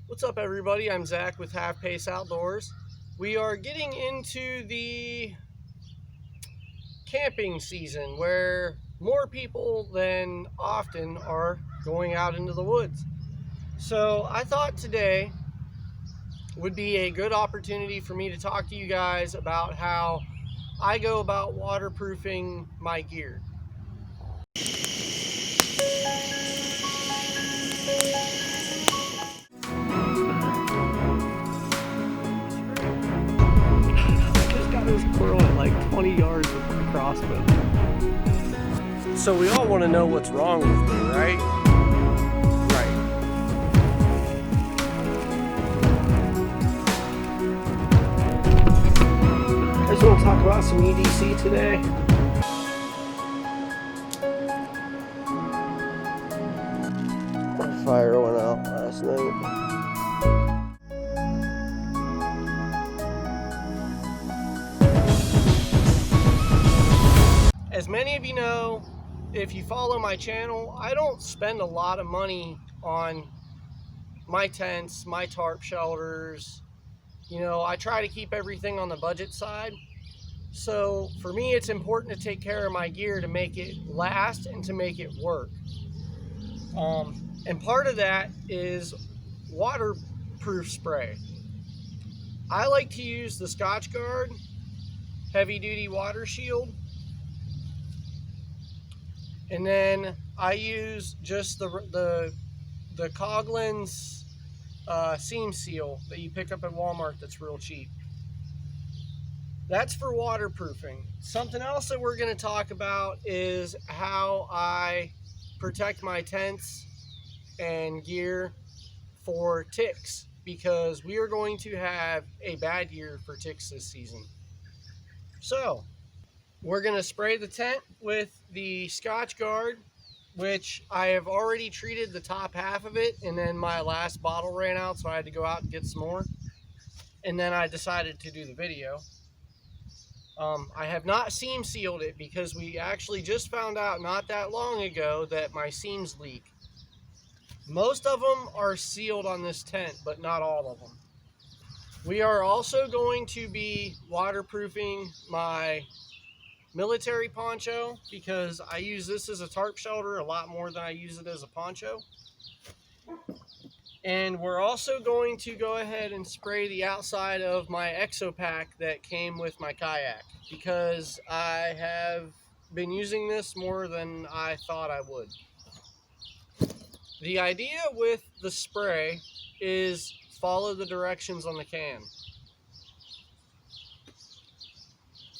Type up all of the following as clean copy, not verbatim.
What's up, everybody? I'm Zach with HalfPace Outdoors. We are getting into the camping season where more people than often are going out into the woods. So I thought today would be a good opportunity for me to talk to you guys about how I go about waterproofing my gear. This squirrel at like 20 yards with my crossbow. So we all want to know what's wrong with me, right? Right. I just want to talk about some EDC today. My fire went out last night. As many of you know, if you follow my channel, I don't spend a lot of money on my tents, my tarp shelters. You know, I try to keep everything on the budget side. So for me, it's important to take care of my gear to make it last and to make it work. And part of that is waterproof spray. I like to use the Scotch Guard heavy duty water shield. And then I use just the Coghlan's seam seal that you pick up at Walmart that's real cheap. That's for waterproofing. Something else that we're going to talk about is how I protect my tents and gear for ticks, because we are going to have a bad year for ticks this season. So we're going to spray the tent with the Scotch Guard, which I have already treated the top half of it, and then my last bottle ran out, so I had to go out and get some more. And then I decided to do the video. I have not seam sealed it because we actually just found out not that long ago that my seams leak. Most of them are sealed on this tent, but not all of them. We are also going to be waterproofing my military poncho because I use this as a tarp shelter a lot more than I use it as a poncho. And we're also going to go ahead and spray the outside of my exo pack that came with my kayak, because I have been using this more than I thought I would. The idea with the spray is follow the directions on the can.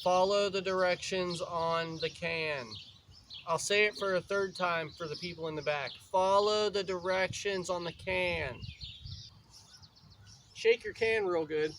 Follow the directions on the can. I'll say it for a third time for the people in the back. Follow the directions on the can. Shake your can real good.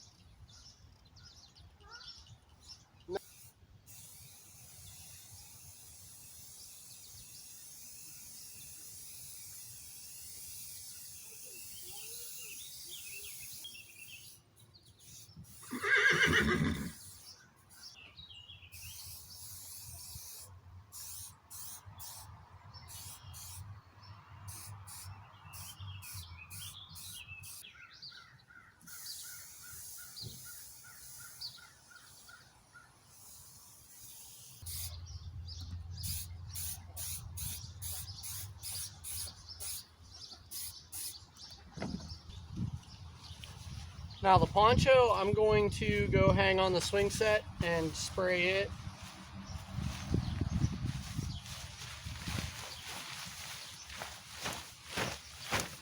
Now the poncho, I'm going to go hang on the swing set and spray it.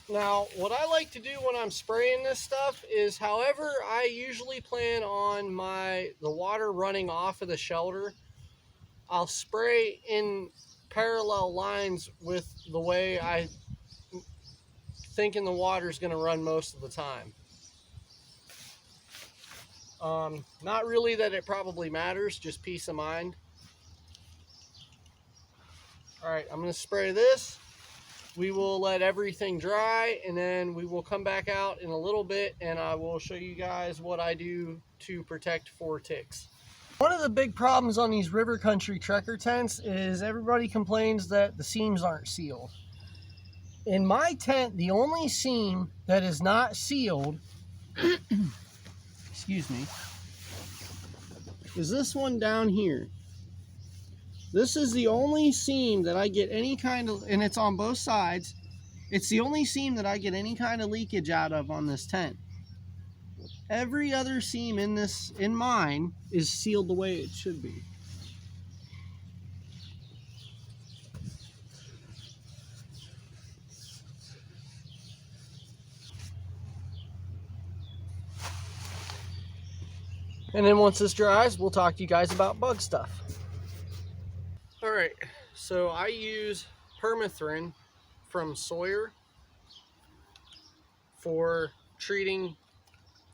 Now, what I like to do when I'm spraying this stuff is, however I usually plan on the water running off of the shelter, I'll spray in parallel lines with the way I thinking the water is going to run most of the time. Not really that it probably matters, just peace of mind. Alright, I'm going to spray this. We will let everything dry, and then we will come back out in a little bit and I will show you guys what I do to protect for ticks. One of the big problems on these river country trekker tents is everybody complains that the seams aren't sealed. In my tent, the only seam that is not sealed, excuse me, is this one down here. This is the only seam that I get any kind of, and it's on both sides. It's the only seam that I get any kind of leakage out of on this tent. Every other seam in mine is sealed the way it should be. And then once this dries, we'll talk to you guys about bug stuff. All right, so I use Permethrin from Sawyer for treating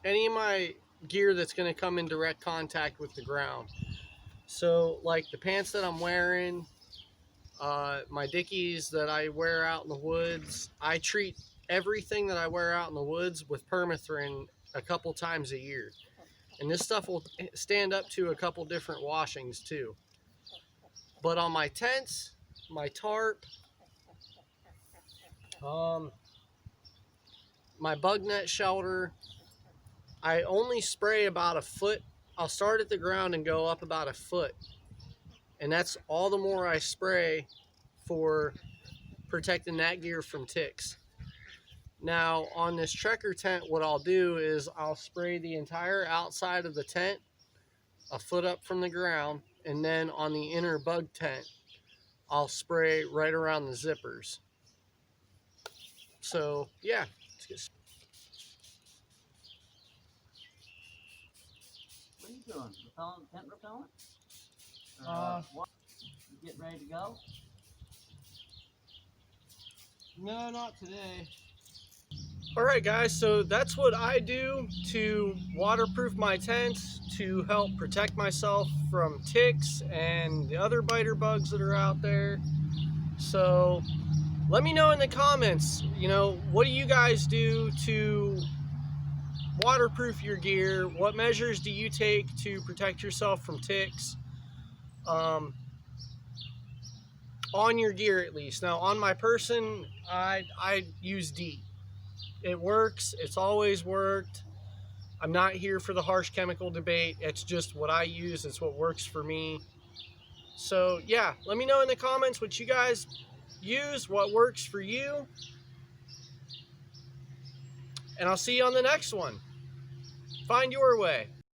any of my gear that's going to come in direct contact with the ground. So like the pants that I'm wearing, my dickies that I wear out in the woods, I treat everything that I wear out in the woods with Permethrin a couple times a year. And this stuff will stand up to a couple different washings too. But on my tents, my tarp, my bug net shelter, I only spray about a foot. I'll start at the ground and go up about a foot. And that's all the more I spray for protecting that gear from ticks. Now on this Trekker tent, what I'll do is I'll spray the entire outside of the tent a foot up from the ground, and then on the inner bug tent, I'll spray right around the zippers. So yeah, let's get started. What are you doing? Repellent, tent repellent? What? You getting ready to go? No, not today. All right, guys, so that's what I do to waterproof my tent to help protect myself from ticks and the other biter bugs that are out there. So let me know in the comments, you know, what do you guys do to waterproof your gear? What measures do you take to protect yourself from ticks? On your gear at least. Now on my person, I use DEET. It works. It's always worked. I'm not here for the harsh chemical debate. It's just what I use. It's what works for me. So yeah, let me know in the comments what you guys use, what works for you. And I'll see you on the next one. Find your way.